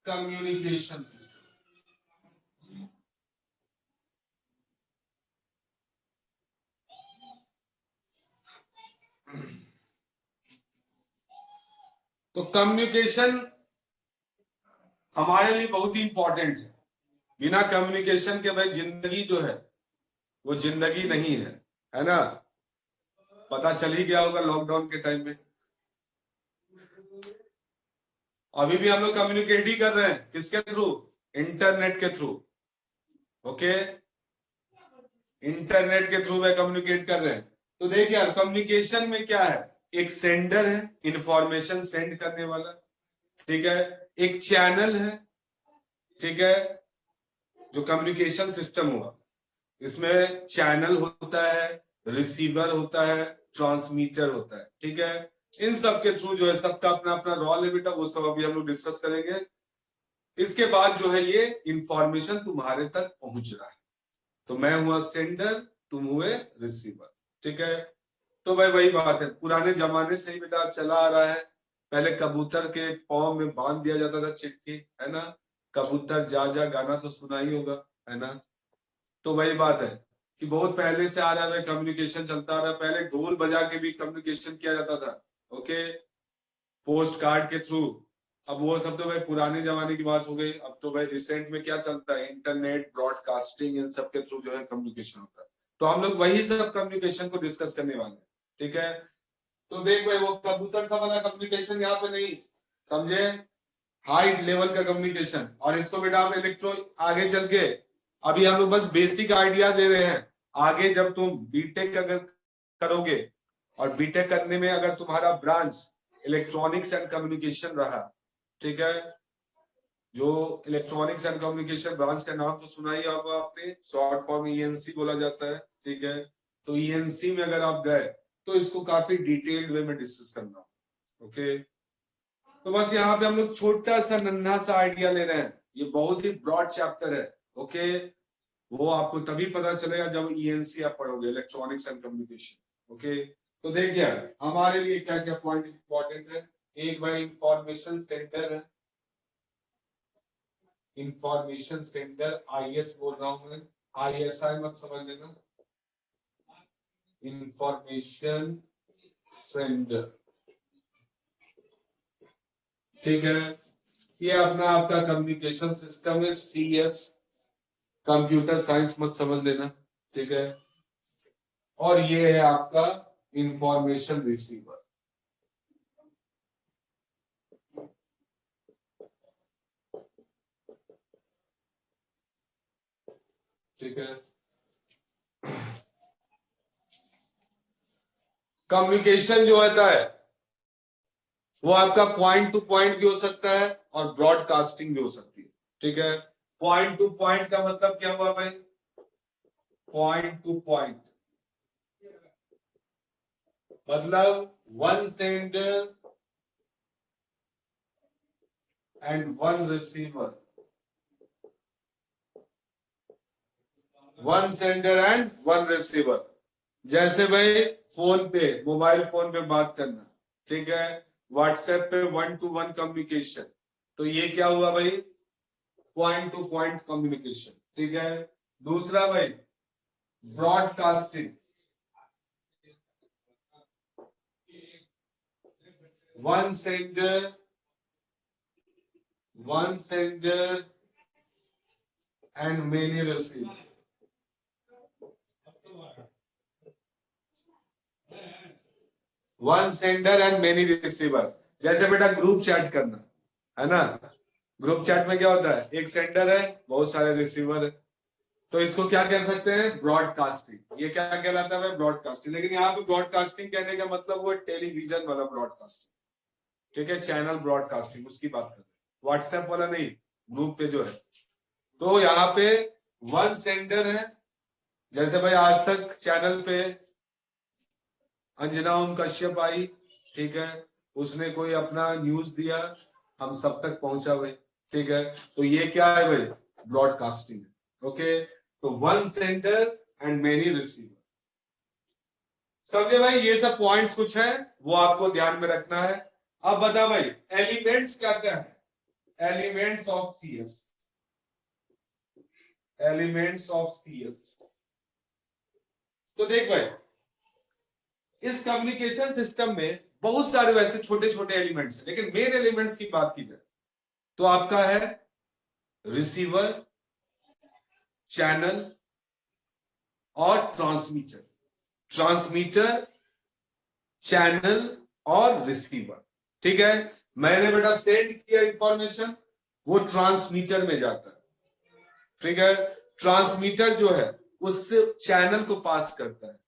कम्युनिकेशन सिस्टम, तो कम्युनिकेशन हमारे लिए बहुत ही इंपॉर्टेंट है। बिना कम्युनिकेशन के भाई जिंदगी जो है वो जिंदगी नहीं है ना? पता चल ही गया होगा लॉकडाउन के टाइम में। अभी भी हम लोग कम्युनिकेट ही कर रहे हैं, किसके थ्रू? इंटरनेट के थ्रू। ओके, इंटरनेट के थ्रू वे कम्युनिकेट कर रहे हैं। तो देखिए यार, कम्युनिकेशन में क्या है, एक सेंडर है इंफॉर्मेशन सेंड करने वाला, ठीक है, एक चैनल है, ठीक है, जो कम्युनिकेशन सिस्टम हुआ, इसमें चैनल होता है, रिसीवर होता है, ट्रांसमीटर होता है। ठीक है, इन सब के थ्रू जो है सबका अपना अपना रोल है बेटा, वो सब अभी हम लोग डिस्कस करेंगे। इसके बाद जो है ये इंफॉर्मेशन तुम्हारे तक पहुंच रहा है, तो मैं हुआ सेंडर, तुम हुए रिसीवर। ठीक है, तो भाई वही बात है, पुराने जमाने से ही बेटा चला आ रहा है। पहले कबूतर के पाँव में बांध दिया जाता था चिट्ठी, है ना? कबूतर जा जा गाना तो सुना ही होगा, है ना? तो वही बात है कि बहुत पहले से आ रहा है कम्युनिकेशन चलता आ रहा है। पहले ढोल बजा के भी कम्युनिकेशन किया जाता था, ओके, पोस्ट कार्ड के थ्रू। अब वो सब तो भाई पुराने जमाने की बात हो गई। अब तो भाई रिसेंट में क्या चलता है, इंटरनेट, ब्रॉडकास्टिंग, इन सब के थ्रू जो है कम्युनिकेशन होता है। तो हम लोग वही सब कम्युनिकेशन को डिस्कस करने वाले हैं। ठीक है, तो देख भाई वो कबूतर सा वाला कम्युनिकेशन यहाँ पे नहीं, समझे? हाई लेवल का कम्युनिकेशन। और इसको बेटा आप इलेक्ट्रो आगे चल के, अभी हम लोग बस बेसिक आइडिया दे रहे हैं। आगे जब तुम बीटेक अगर करोगे और बीटेक करने में अगर तुम्हारा ब्रांच इलेक्ट्रॉनिक्स एंड कम्युनिकेशन रहा, ठीक है, जो इलेक्ट्रॉनिक्स एंड कम्युनिकेशन ब्रांच का नाम तो सुना ही होगा आपने, शॉर्ट फॉर्म ईएनसी बोला जाता है। ठीक है, तो ईएनसी में अगर आप गए तो इसको काफी डिटेल्ड वे में डिस्कस करना। ओके, तो बस यहाँ पे हम लोग छोटा सा नन्हा सा आइडिया ले रहे हैं, ये बहुत ही ब्रॉड चैप्टर है। ओके, वो आपको तभी पता चलेगा जब ईएनसी आप पढ़ोगे, इलेक्ट्रॉनिक्स एंड कम्युनिकेशन। ओके, तो देखिए हमारे लिए क्या क्या पॉइंट इंपॉर्टेंट है। एक भाई इंफॉर्मेशन सेंटर है, इंफॉर्मेशन सेंटर आईएस बोल रहा हूं मैं, आईएसआई मत समझ लेना, इंफॉर्मेशन सेंटर, ठीक है। ये अपना आपका कम्युनिकेशन सिस्टम है, सीएस, कंप्यूटर साइंस मत समझ लेना, ठीक है। और ये है आपका इंफॉर्मेशन रिसीवर, ठीक है। कम्युनिकेशन जो होता है वो आपका पॉइंट टू पॉइंट भी हो सकता है और ब्रॉडकास्टिंग भी हो सकती है, ठीक है। पॉइंट टू पॉइंट का मतलब क्या हुआ भाई? पॉइंट टू पॉइंट मतलब one sender and one receiver, one sender and one receiver. जैसे भाई फोन पे, मोबाइल फोन पे बात करना, ठीक है, व्हाट्सएप पे वन टू वन कम्युनिकेशन, तो ये क्या हुआ भाई? पॉइंट टू पॉइंट कम्युनिकेशन, ठीक है। दूसरा भाई broadcasting, one sender and many receiver, one sender and many receiver. जैसे बेटा ग्रुप चैट करना है ना, ग्रुप चैट में क्या होता है? एक सेंडर है, बहुत सारे रिसीवर है, तो इसको क्या कह सकते हैं? ब्रॉडकास्टिंग। ये क्या कहलाता है? ब्रॉडकास्टिंग। लेकिन यहाँ पे ब्रॉडकास्टिंग कहने का मतलब वो टेलीविजन वाला ब्रॉडकास्टिंग, ठीक है, चैनल ब्रॉडकास्टिंग, उसकी बात कर रहे हैं, व्हाट्सएप वाला नहीं, ग्रुप पे जो है। तो यहाँ पे वन सेंडर है, जैसे भाई आज तक चैनल पे अंजना ओम कश्यप आई, ठीक है, उसने कोई अपना न्यूज दिया, हम सब तक पहुंचा भाई, ठीक है, तो ये क्या है भाई? Broadcasting, okay. तो one sender and many receiver, समझे भाई? ये सब पॉइंट्स कुछ है वो आपको ध्यान में रखना है। अब बता भाई एलिमेंट्स क्या क्या है? Elements of CS, elements of CS. तो देख भाई इस कम्युनिकेशन सिस्टम में बहुत सारे वैसे छोटे छोटे एलिमेंट्स हैं, लेकिन मेन एलिमेंट्स की बात की जाए तो आपका है रिसीवर, चैनल और ट्रांसमीटर, ट्रांसमीटर, चैनल और रिसीवर, ठीक है। मैंने बेटा सेंड किया इंफॉर्मेशन, वो ट्रांसमीटर में जाता है, ठीक है। ट्रांसमीटर जो है उससे चैनल को पास करता है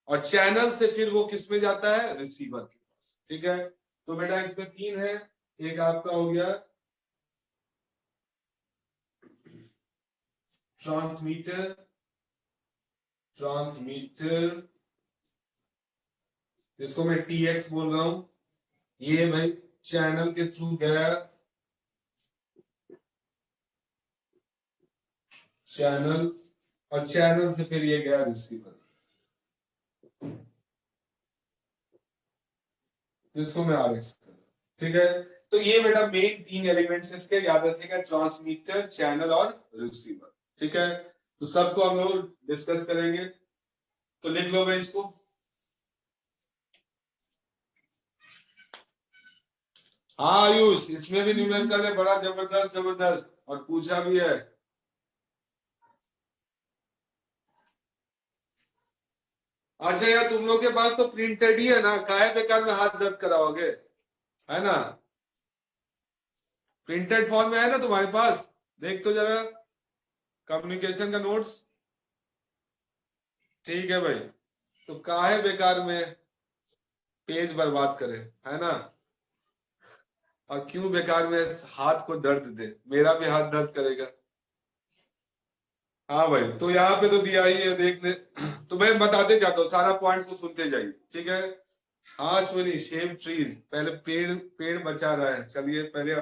और चैनल से फिर वो किस में जाता है? रिसीवर के पास, ठीक है। तो बेटा इसमें तीन है, एक आपका हो गया ट्रांसमीटर, ट्रांसमीटर जिसको मैं टीएक्स बोल रहा हूं, ये भाई चैनल के थ्रू गया, चैनल, और चैनल से फिर ये गया रिसीवर, जिसको मैं आरएक्स कर रहा हूं, ठीक है। तो ये बेटा मेन तीन एलिमेंट्स इसके, याद रखिएगा, ट्रांसमीटर, चैनल और रिसीवर, ठीक है। तो सबको हम लोग डिस्कस करेंगे, तो लिख लो भाई इसको। हाँ आयुष, इसमें भी न्यूमेरिकल है, बड़ा जबरदस्त जबरदस्त, और पूछा भी है। अच्छा यार तुम लोग के पास तो प्रिंटेड ही है ना, काहे बेकार में हाथ दर्द कराओगे, है ना? प्रिंटेड फॉर्म में है ना तुम्हारे पास? देख तो जरा कम्युनिकेशन का नोट्स, ठीक है भाई। तो काहे बेकार में पेज बर्बाद करे, है ना? और क्यों बेकार में हाथ को दर्द दे, मेरा भी हाथ दर्द करेगा। हाँ भाई, तो यहाँ पे तो दिया ही है, देख ले। तो मैं बताते जाता हूँ, सारा पॉइंट्स को सुनते जाइए, ठीक है। हाँ अश्विनी, सेव ट्रीज, पहले पेड़, पेड़ बचा रहा है, चलिए पहले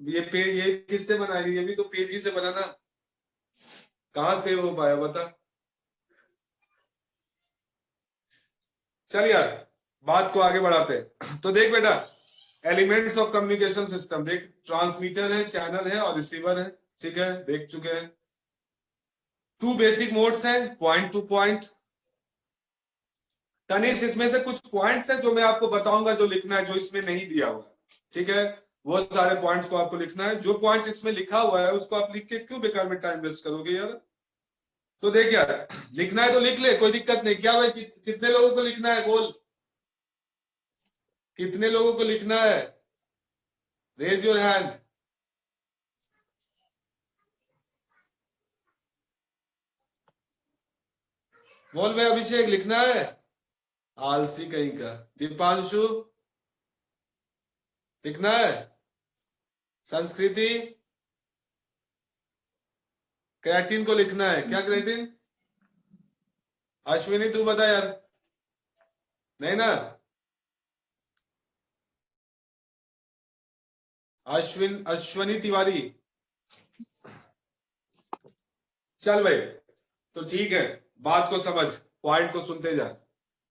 ये पेड़ ये किससे बना है? ये भी तो पेड़ ही से बना ना, कहाँ सेव हो पाया बता? चल यार बात को आगे बढ़ाते हैं। तो देख बेटा एलिमेंट्स ऑफ कम्युनिकेशन सिस्टम देख, ट्रांसमीटर है, चैनल है और रिसीवर है, ठीक है, देख चुके हैं। 2 बेसिक मोड्स हैं, पॉइंट टू पॉइंट। तनिष, इसमें से कुछ पॉइंट्स हैं जो मैं आपको बताऊंगा, जो लिखना है, जो इसमें नहीं दिया हुआ, ठीक है, वो सारे पॉइंट्स को आपको लिखना है। जो पॉइंट्स इसमें लिखा हुआ है उसको आप लिख के क्यों बेकार में टाइम वेस्ट करोगे यार। तो देख यार, लिखना है तो लिख ले, कोई दिक्कत नहीं। क्या भाई, कितने लोगों को लिखना है बोल, कितने लोगों को लिखना है? Raise your hand. बोल भाई, अभिषेक लिखना है? आलसी कहीं का। दीपांशु लिखना है? संस्कृति, क्रेटिन को लिखना है क्या? क्रेटिन, अश्विनी तू बता यार, नहीं ना? अश्विनी तिवारी, चल भाई, तो ठीक है, बात को समझ, पॉइंट को सुनते जा।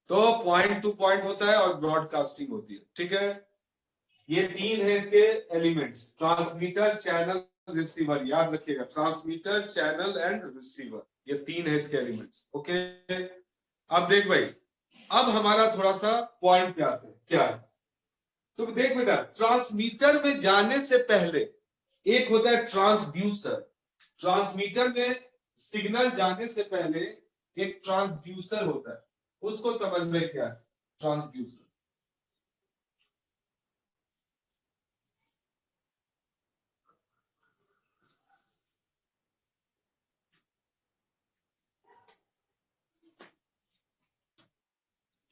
तो पॉइंट टू पॉइंट होता है और ब्रॉडकास्टिंग होती है, ठीक है। ये 3 है इसके एलिमेंट्स, ट्रांसमीटर, चैनल, रिसीवर, याद रखिएगा, ट्रांसमीटर, चैनल एंड रिसीवर, ये 3 है इसके एलिमेंट्स, ओके। अब देख भाई, अब हमारा थोड़ा सा पॉइंट पे आते हैं, क्या है? तो देख बेटा, ट्रांसमीटर में जाने से पहले एक होता है ट्रांसड्यूसर। ट्रांसमीटर में सिग्नल जाने से पहले एक ट्रांसड्यूसर होता है, उसको समझ में क्या है ट्रांसड्यूसर।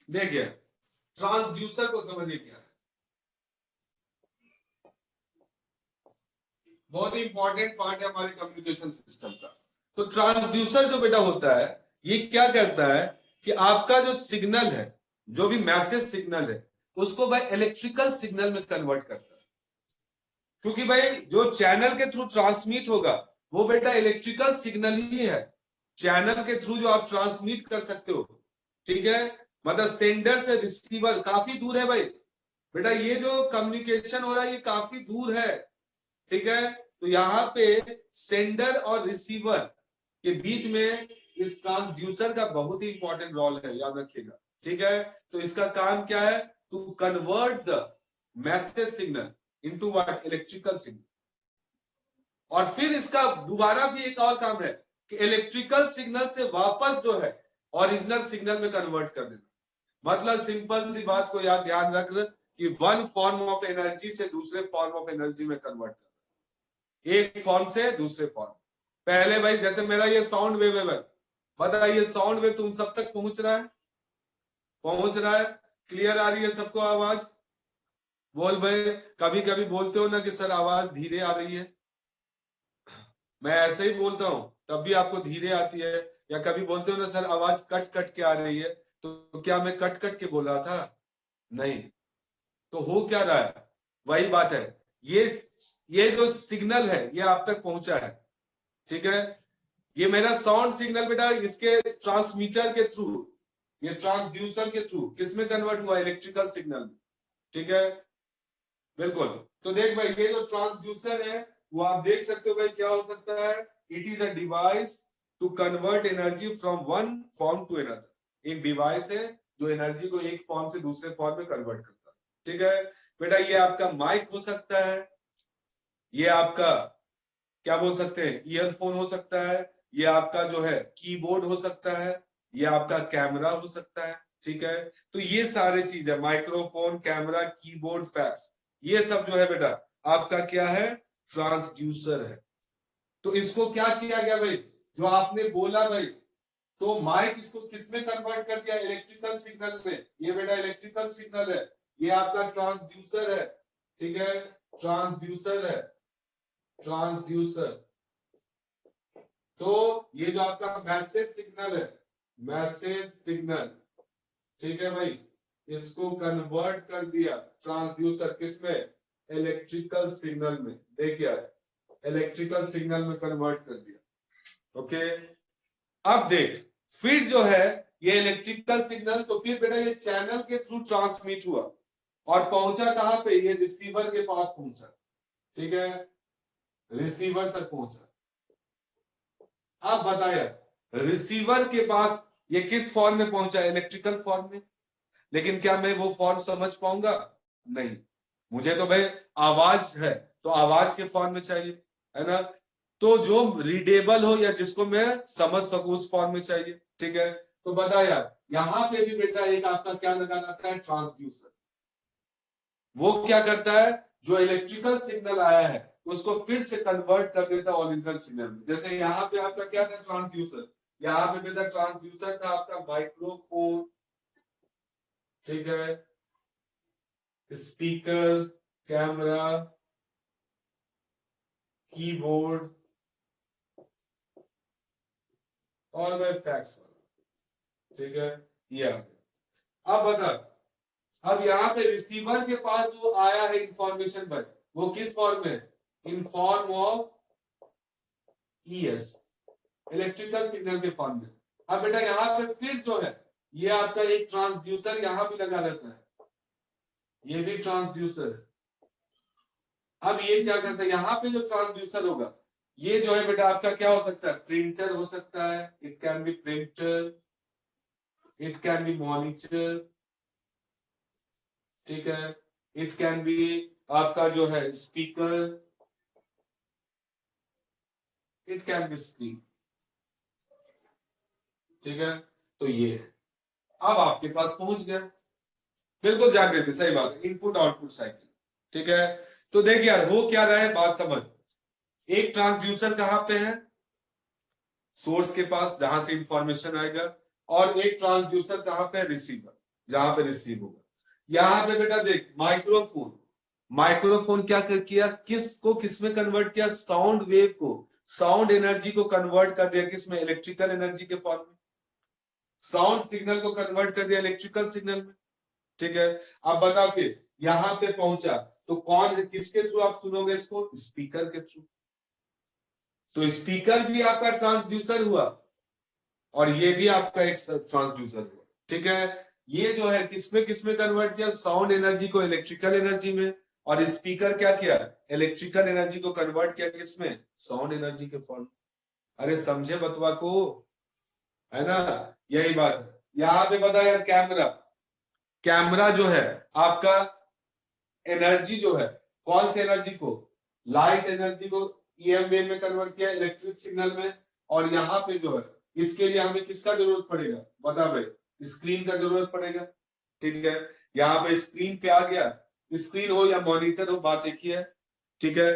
देखिए, ट्रांसड्यूसर को समझिए क्या है, बहुत ही इंपॉर्टेंट पार्ट है हमारे कम्युनिकेशन सिस्टम का। तो ट्रांसड्यूसर जो बेटा होता है, ये क्या करता है कि आपका जो सिग्नल है, जो भी मैसेज सिग्नल है, उसको भाई इलेक्ट्रिकल सिग्नल में कन्वर्ट करता है। क्योंकि भाई जो चैनल के थ्रू ट्रांसमिट होगा वो बेटा इलेक्ट्रिकल सिग्नल ही है। चैनल के थ्रू जो आप ट्रांसमिट कर सकते हो, ठीक है, मतलब सेंडर से रिसीवर काफी दूर है भाई बेटा, ये जो कम्युनिकेशन हो रहा है ये काफी दूर है, ठीक है। तो यहाँ पे सेंडर और रिसीवर के बीच में इस ट्रांसड्यूसर का बहुत ही इंपॉर्टेंट रोल है, याद रखिएगा, ठीक है। तो इसका काम क्या है? To convert the message signal into what? Electrical signal. और फिर इसका दोबारा भी एक और काम है कि इलेक्ट्रिकल सिग्नल से वापस जो है ओरिजिनल सिग्नल में कन्वर्ट कर देना। मतलब सिंपल सी बात को यार ध्यान रख कि वन फॉर्म ऑफ एनर्जी से दूसरे फॉर्म ऑफ एनर्जी में कन्वर्ट कर, एक फॉर्म से दूसरे फॉर्म। पहले भाई जैसे मेरा ये साउंड वेव है, बता ये साउंड वेव तुम सब तक पहुंच रहा है? पहुंच रहा है? क्लियर आ रही है सबको आवाज? बोल भाई, कभी कभी बोलते हो ना कि सर आवाज धीरे आ रही है, मैं ऐसे ही बोलता हूं तब भी आपको धीरे आती है। या कभी बोलते हो ना सर आवाज कट कट के आ रही है, तो क्या मैं कट कट के बोल रहा था? नहीं। तो हो क्या रहा है? वही बात है, ये जो सिग्नल है ये आप तक पहुंचा है, ठीक है। ये मेरा साउंड सिग्नल बेटा इसके ट्रांसमीटर के थ्रू, ये ट्रांसड्यूसर के थ्रू किसमें कन्वर्ट हुआ? इलेक्ट्रिकल सिग्नल में, ठीक है, बिल्कुल। तो देख भाई, ये जो ट्रांसड्यूसर है वो आप देख सकते हो भाई क्या हो सकता है? It is a device to convert energy from one form to another. एक डिवाइस है जो एनर्जी को एक फॉर्म से दूसरे फॉर्म में कन्वर्ट करता है, ठीक है बेटा। ये आपका माइक हो सकता है, ये आपका क्या बोल सकते हैं, ईयरफोन हो सकता है, ये आपका जो है कीबोर्ड हो सकता है, ये आपका कैमरा हो सकता है, ठीक है। तो ये सारे चीज है, माइक्रोफोन, कैमरा, कीबोर्ड, फैक्स, ये सब जो है बेटा आपका क्या है? ट्रांसड्यूसर है। तो इसको क्या किया गया भाई, जो आपने बोला भाई, तो माइक इसको किसमें कन्वर्ट कर दिया? इलेक्ट्रिकल सिग्नल में। ये बेटा इलेक्ट्रिकल सिग्नल है, ये आपका ट्रांसड्यूसर है, ठीक है, ट्रांसड्यूसर है, ट्रांसड्यूसर। तो ये जो आपका मैसेज सिग्नल है, मैसेज सिग्नल, ठीक है भाई, इसको कन्वर्ट कर दिया ट्रांसड्यूसर किसमें? इलेक्ट्रिकल सिग्नल में। देखिए इलेक्ट्रिकल सिग्नल में कन्वर्ट कर दिया, ओके। अब देख, फिर जो है ये इलेक्ट्रिकल सिग्नल, तो फिर बेटा ये चैनल के थ्रू ट्रांसमिट हुआ, और पहुंचा कहां पे, ये रिसीवर के पास पहुंचा, ठीक है, रिसीवर तक पहुंचा। अब बताया रिसीवर के पास ये किस फॉर्म में पहुंचा, इलेक्ट्रिकल फॉर्म में, लेकिन क्या मैं वो फॉर्म समझ पाऊंगा, नहीं, मुझे तो भाई आवाज है तो आवाज के फॉर्म में चाहिए, है ना, तो जो रीडेबल हो या जिसको मैं समझ सकूं उस फॉर्म में चाहिए, ठीक है। तो बताया यहां पे भी बेटा एक आपका क्या लगाना आता है, ट्रांसड्यूसर। वो क्या करता है, जो इलेक्ट्रिकल सिग्नल आया है उसको फिर से कन्वर्ट कर देता है ओरिजिनल सिग्नल में। जैसे यहाँ पे आपका क्या था, ट्रांसड्यूसर, यहाँ पे बेटा ट्रांसड्यूसर था आपका माइक्रोफोन, ठीक है, स्पीकर, कैमरा, कीबोर्ड और वह फैक्स, ठीक है, ये आ गया। अब बता, अब यहाँ पे रिसीवर के पास जो आया है इंफॉर्मेशन पर, वो किस फॉर्म में, in form of ES, electrical signal के फॉर्म में। अब बेटा यहाँ पे फिर जो है ये आपका एक ट्रांसड्यूसर यहाँ भी लगा रहता है, ये भी ट्रांसड्यूसर है। अब ये क्या करता है, यहाँ पे जो ट्रांसड्यूसर होगा ये जो है बेटा आपका क्या हो सकता है, प्रिंटर हो सकता है, it can be printer, it can be monitor, ठीक है, इट कैन बी आपका जो है speaker, it can be screen, ठीक है। तो ये है, अब आपके पास पहुंच गया, बिल्कुल जागृत है, सही बात है, इनपुट आउटपुट साइकिल, ठीक है। तो देख यार हो क्या रहा है, बात समझ, एक ट्रांसड्यूसर कहां पे है, सोर्स के पास जहां से इंफॉर्मेशन आएगा, और एक ट्रांसड्यूसर कहां पे, रिसीवर, जहां पे रिसीव होगा। यहां पे बेटा देख माइक्रोफोन, माइक्रोफोन क्या किया, किसको किसमें कन्वर्ट किया, साउंड वेव को, साउंड एनर्जी को कन्वर्ट कर दिया किसमें, इलेक्ट्रिकल एनर्जी के फॉर्म में, साउंड सिग्नल को कन्वर्ट कर दिया इलेक्ट्रिकल सिग्नल में, ठीक है। अब बता फिर यहां पे पहुंचा तो कौन, किसके थ्रू आप सुनोगे इसको, स्पीकर के थ्रू। तो स्पीकर भी आपका ट्रांसड्यूसर हुआ और ये भी आपका एक ट्रांसड्यूसर हुआ, ठीक है। ये जो है किसमें कन्वर्ट किया, साउंड एनर्जी को इलेक्ट्रिकल एनर्जी में, और स्पीकर क्या किया, इलेक्ट्रिकल एनर्जी को कन्वर्ट किया किसमें, साउंड एनर्जी के फॉर्म। अरे समझे बतवा को, है ना, यही बात है। यहां पे बता यार कैमरा, कैमरा जो है आपका एनर्जी जो है, कौन सी एनर्जी को, लाइट एनर्जी को ईएम वेव में कन्वर्ट किया इलेक्ट्रिक सिग्नल में। और यहाँ पे जो है इसके लिए हमें किसका जरूरत पड़ेगा, बता भाई, स्क्रीन का जरूरत पड़ेगा, ठीक है। यहाँ पे स्क्रीन पे आ गया, स्क्रीन हो या मॉनिटर हो बात एक ही है, ठीक है।